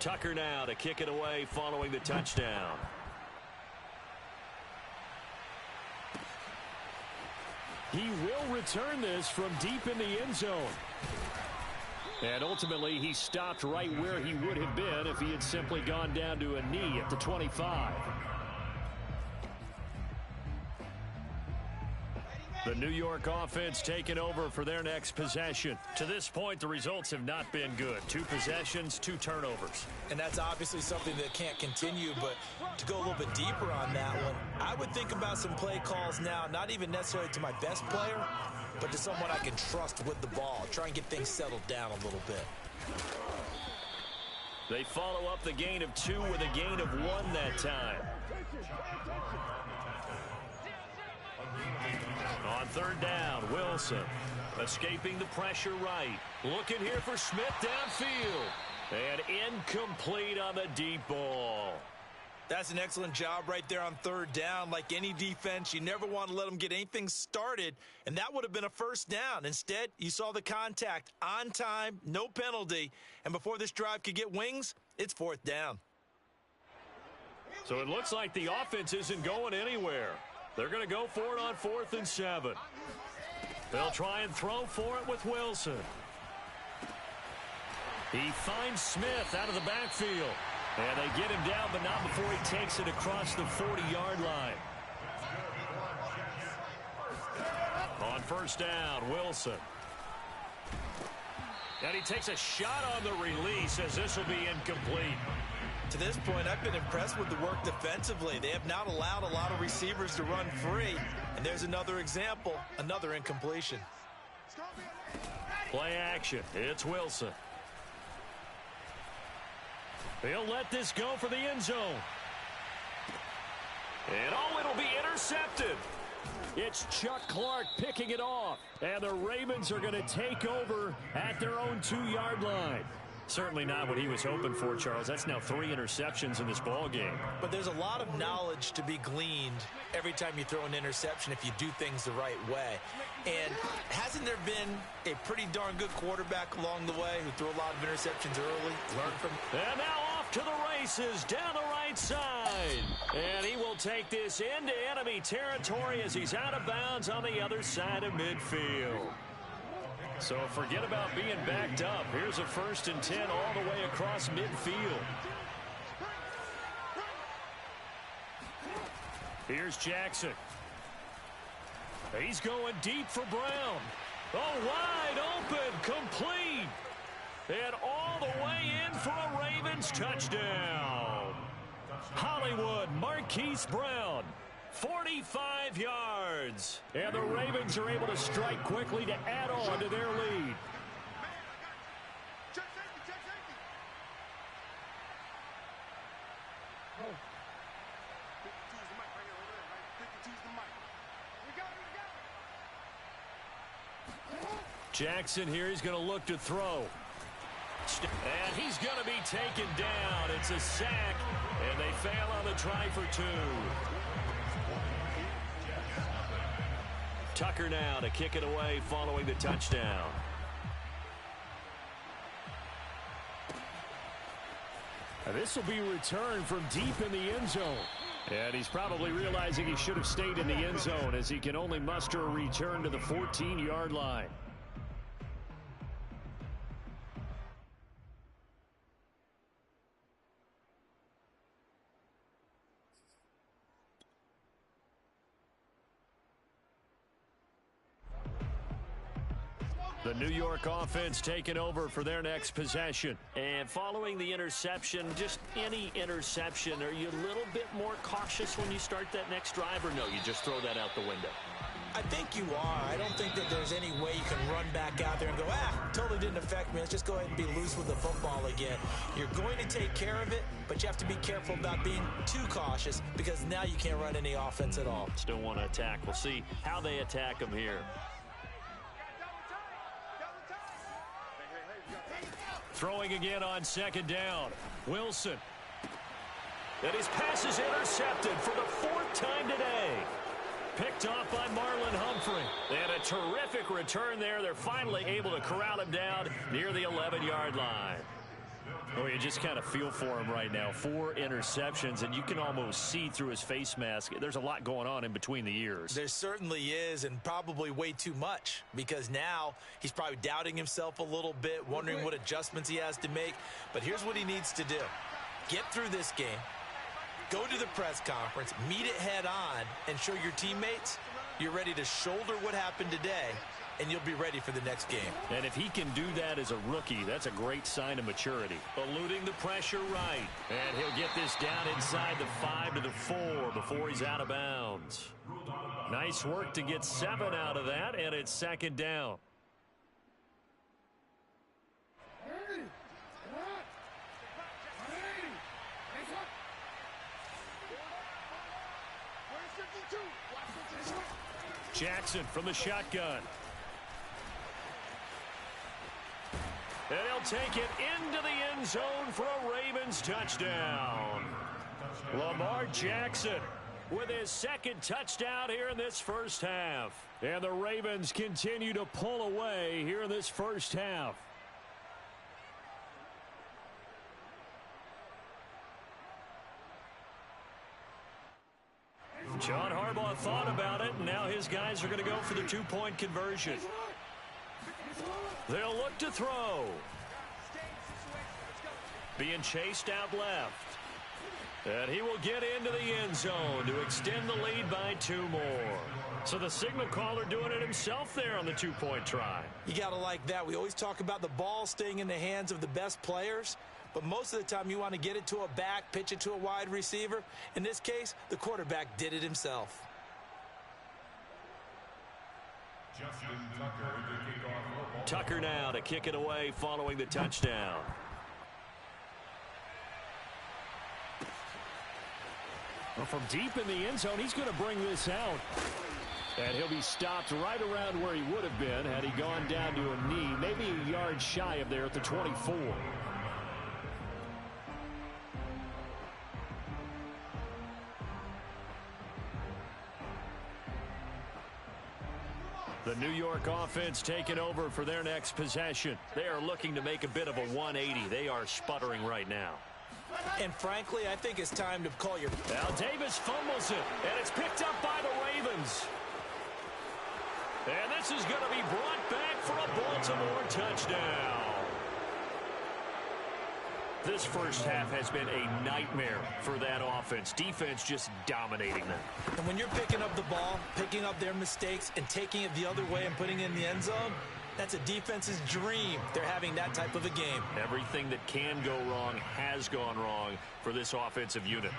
Tucker now to kick it away following the touchdown. He will return this from deep in the end zone. And ultimately, he stopped right where he would have been if he had simply gone down to a knee at the 25. The New York offense taking over for their next possession. To this point, the results have not been good. 2 possessions, 2 turnovers. And that's obviously something that can't continue, but to go a little bit deeper on that one, I would think about some play calls now, not even necessarily to my best player, but to someone I can trust with the ball. Try and get things settled down a little bit. They follow up the gain of 2 with a gain of 1 that time. On third down, Wilson escaping the pressure right. Looking here for Smith downfield. And incomplete on the deep ball. That's an excellent job right there on third down. Like any defense, you never want to let them get anything started, and that would have been a first down. Instead, you saw the contact on time, no penalty, and before this drive could get wings, it's fourth down. So it looks like the offense isn't going anywhere. They're going to go for it on 4th and 7. They'll try and throw for it with Wilson. He finds Smith out of the backfield. And they get him down, but not before he takes it across the 40-yard line. On first down, Wilson. And he takes a shot on the release as this will be incomplete. To this point, I've been impressed with the work defensively. They have not allowed a lot of receivers to run free. And there's another example, another incompletion. Play action. It's Wilson. He'll let this go for the end zone. And it'll be intercepted. It's Chuck Clark picking it off. And the Ravens are going to take over at their own 2-yard line. Certainly not what he was hoping for, Charles. That's now 3 interceptions in this ball game. But there's a lot of knowledge to be gleaned every time you throw an interception if you do things the right way. And hasn't there been a pretty darn good quarterback along the way who threw a lot of interceptions early? Learn from. And now off to the races down the right side. And he will take this into enemy territory as he's out of bounds on the other side of midfield. So forget about being backed up. Here's a 1st and 10 all the way across midfield. Here's Jackson. He's going deep for Brown. Oh, wide open, complete. And all the way in for a Ravens touchdown. Hollywood Marquise Brown. 45 yards. And the Ravens are able to strike quickly to add on to their lead. Jackson here, he's going to look to throw. And he's going to be taken down. It's a sack, and they fail on the try for 2. Tucker now to kick it away following the touchdown. This will be returned from deep in the end zone. And he's probably realizing he should have stayed in the end zone as he can only muster a return to the 14-yard line. The New York offense taking over for their next possession. And following the interception, just any interception, are you a little bit more cautious when you start that next drive, or no, you just throw that out the window? I think you are. I don't think that there's any way you can run back out there and go, totally didn't affect me. Let's just go ahead and be loose with the football again. You're going to take care of it, but you have to be careful about being too cautious because now you can't run any offense at all. Still want to attack. We'll see how they attack them here. Throwing again on 2nd down. Wilson. And his pass is intercepted for the 4th time today. picked off by Marlon Humphrey. And a terrific return there. They're finally able to corral him down near the 11-yard line. Oh, you just kind of feel for him right now. 4 interceptions, and you can almost see through his face mask. There's a lot going on in between the ears. There certainly is, and probably way too much, because now he's probably doubting himself a little bit, wondering what adjustments he has to make. But here's what he needs to do. Get through this game, go to the press conference, meet it head on, and show your teammates you're ready to shoulder what happened today, and you'll be ready for the next game. And if he can do that as a rookie, that's a great sign of maturity. Eluding the pressure right. And he'll get this down inside the 5 to the 4 before he's out of bounds. Nice work to get 7 out of that, and it's second down. Jackson from the shotgun. And he'll take it into the end zone for a Ravens touchdown. Lamar Jackson with his second touchdown here in this first half. And the Ravens continue to pull away here in this first half. John Harbaugh thought about it, and now his guys are going to go for the 2-point conversion. They'll look to throw. Being chased out left. And he will get into the end zone to extend the lead by 2 more. So the signal caller doing it himself there on the 2-point try. You got to like that. We always talk about the ball staying in the hands of the best players. But most of the time you want to get it to a back, pitch it to a wide receiver. In this case, the quarterback did it himself. Tucker now to kick it away following the touchdown. Well, from deep in the end zone, he's going to bring this out. And he'll be stopped right around where he would have been had he gone down to a knee, maybe a yard shy of there at the 24. The New York offense taking over for their next possession. They are looking to make a bit of a 180. They are sputtering right now. And frankly, I think it's time to call your... Now Davis fumbles it, and it's picked up by the Ravens. And this is going to be brought back for a Baltimore touchdown. This first half has been a nightmare for that offense. Defense just dominating them. And when you're picking up the ball, picking up their mistakes, and taking it the other way and putting it in the end zone, that's a defense's dream. They're having that type of a game. Everything that can go wrong has gone wrong for this offensive unit.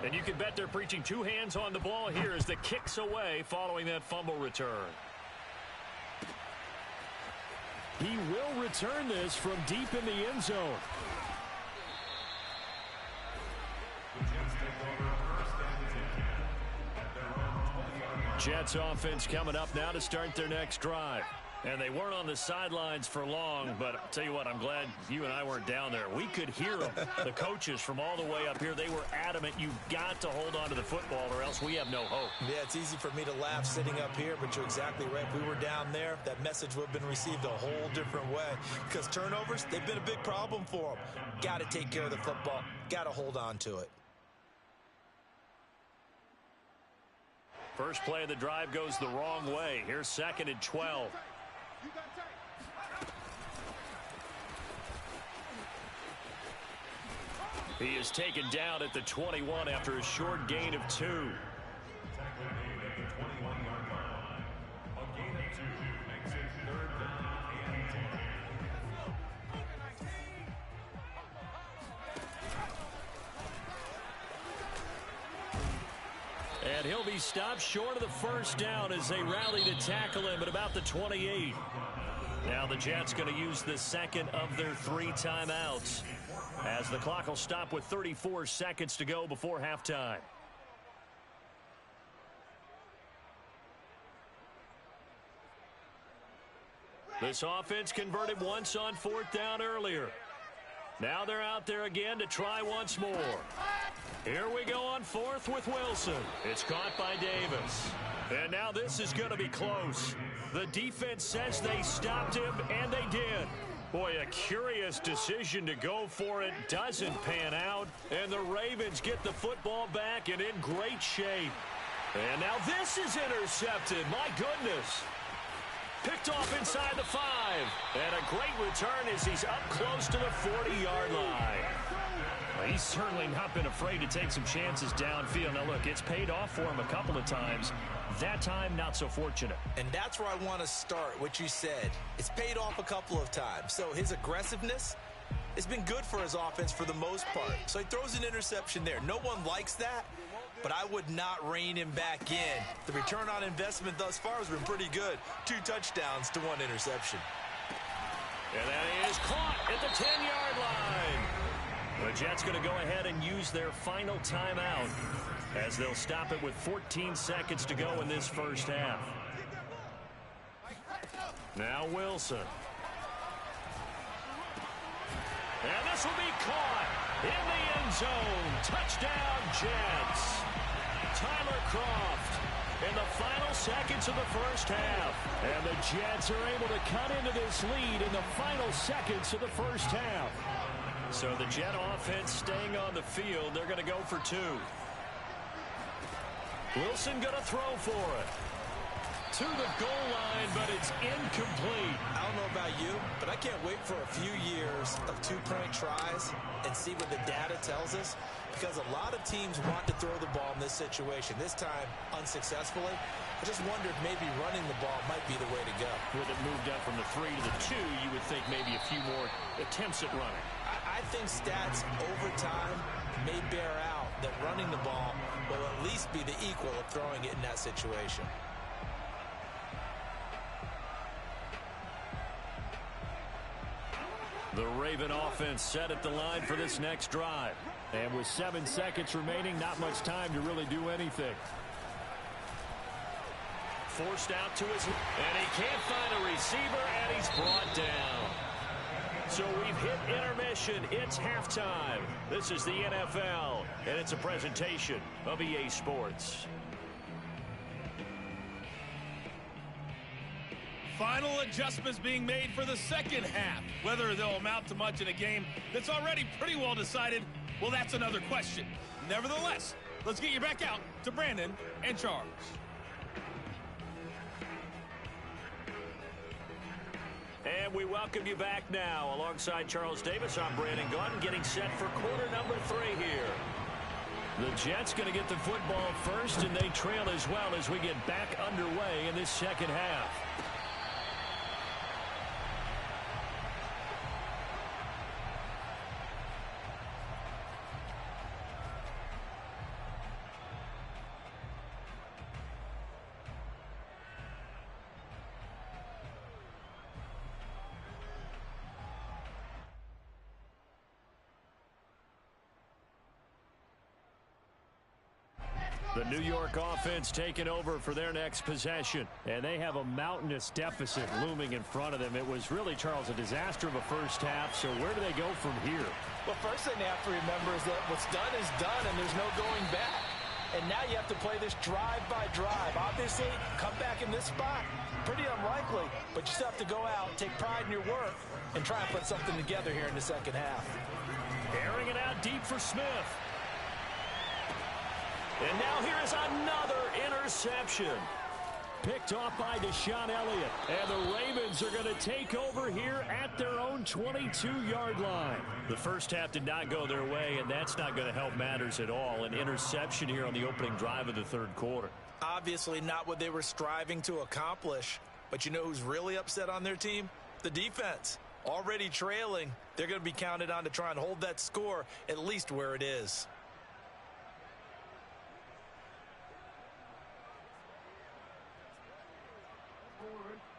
And you can bet they're preaching 2 hands on the ball here as the kicks away following that fumble return. He will return this from deep in the end zone. Jets offense coming up now to start their next drive. And they weren't on the sidelines for long, but I'll tell you what, I'm glad you and I weren't down there. We could hear them, the coaches from all the way up here. They were adamant, you've got to hold on to the football or else we have no hope. Yeah, it's easy for me to laugh sitting up here, but you're exactly right. If we were down there, that message would have been received a whole different way. Because turnovers, they've been a big problem for them. Got to take care of the football. Got to hold on to it. First play of the drive goes the wrong way. Here's 2nd and 12. He is taken down at the 21 after a short gain of 2. And he'll be stopped short of the first down as they rally to tackle him at about the 28. Now the Jets going to use the second of their 3 timeouts, as the clock will stop with 34 seconds to go before halftime. This offense converted once on 4th down earlier. Now they're out there again to try once more. Here we go on fourth with Wilson. It's caught by Davis. And now this is going to be close. The defense says they stopped him, and they did. Boy, a curious decision to go for it. Doesn't pan out. And the Ravens get the football back and in great shape. And now this is intercepted. My goodness. Picked off inside the 5. And a great return as he's up close to the 40-yard line. Well, he's certainly not been afraid to take some chances downfield. Now, look, it's paid off for him a couple of times. That time, not so fortunate. And that's where I want to start, what you said. It's paid off a couple of times. So his aggressiveness has been good for his offense for the most part. So he throws an interception there. No one likes that, but I would not rein him back in. The return on investment thus far has been pretty good. 2 touchdowns to 1 interception. And that is caught at the 10-yard line. The Jets going to go ahead and use their final timeout as they'll stop it with 14 seconds to go in this first half. Now Wilson. And this will be caught in the end zone. Touchdown, Jets. Tyler Kroft in the final seconds of the first half. And the Jets are able to cut into this lead in the final seconds of the first half. So the Jet offense staying on the field. They're going to go for 2. Wilson going to throw for it. To the goal line, but it's incomplete. I don't know about you, but I can't wait for a few years of 2-point tries and see what the data tells us, because a lot of teams want to throw the ball in this situation. This time, unsuccessfully. I just wonder if maybe running the ball might be the way to go. With it moved up from the 3 to the 2, you would think maybe a few more attempts at running. I think stats over time may bear out that running the ball will at least be the equal of throwing it in that situation. The Raven offense set at the line for this next drive. And with 7 seconds remaining, not much time to really do anything. Forced out to his... And he can't find a receiver, and he's brought down. So we've hit intermission. It's halftime. This is the NFL, and it's a presentation of EA Sports. Final adjustments being made for the second half. Whether they'll amount to much in a game that's already pretty well decided, well, that's another question. Nevertheless, let's get you back out to Brandon and Charles. And we welcome you back now. Alongside Charles Davis, I'm Brandon Gaudin, getting set for quarter number 3 here. The Jets going to get the football first, and they trail as well as we get back underway in this second half. The New York offense taking over for their next possession. And they have a mountainous deficit looming in front of them. It was really, Charles, a disaster of a first half. So where do they go from here? Well, first thing they have to remember is that what's done is done, and there's no going back. And now you have to play this drive by drive. Obviously, come back in this spot, pretty unlikely. But you still have to go out, take pride in your work, and try and put something together here in the second half. Airing it out deep for Smith. And now here is another interception. Picked off by Deshaun Elliott. And the Ravens are going to take over here at their own 22-yard line. The first half did not go their way, and that's not going to help matters at all. An interception here on the opening drive of the third quarter. Obviously not what they were striving to accomplish. But you know who's really upset on their team? The defense. Already trailing. They're going to be counted on to try and hold that score at least where it is.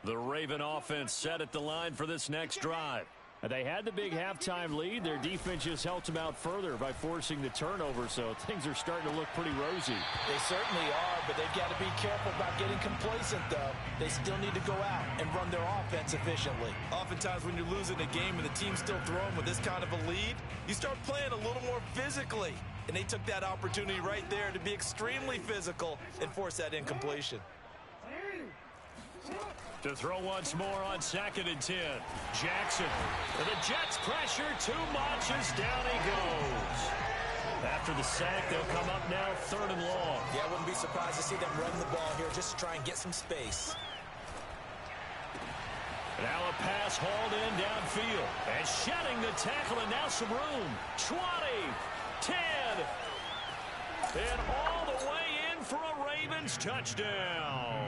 The Raven offense set at the line for this next drive. They had the big halftime lead. Their defense just helped them out further by forcing the turnover, so things are starting to look pretty rosy. They certainly are, but they've got to be careful about getting complacent, though. They still need to go out and run their offense efficiently. Oftentimes when you're losing a game and the team's still throwing with this kind of a lead, you start playing a little more physically. and they took that opportunity right there to be extremely physical and force that incompletion. To throw once more on 2nd and 10. Jackson. And the Jets pressure too much as down he goes. After the sack, they'll come up now 3rd and long. Yeah, I wouldn't be surprised to see them run the ball here just to try and get some space. Now a pass hauled in downfield. And shedding the tackle and now some room. 20, 10, and all the way in for a Ravens touchdown.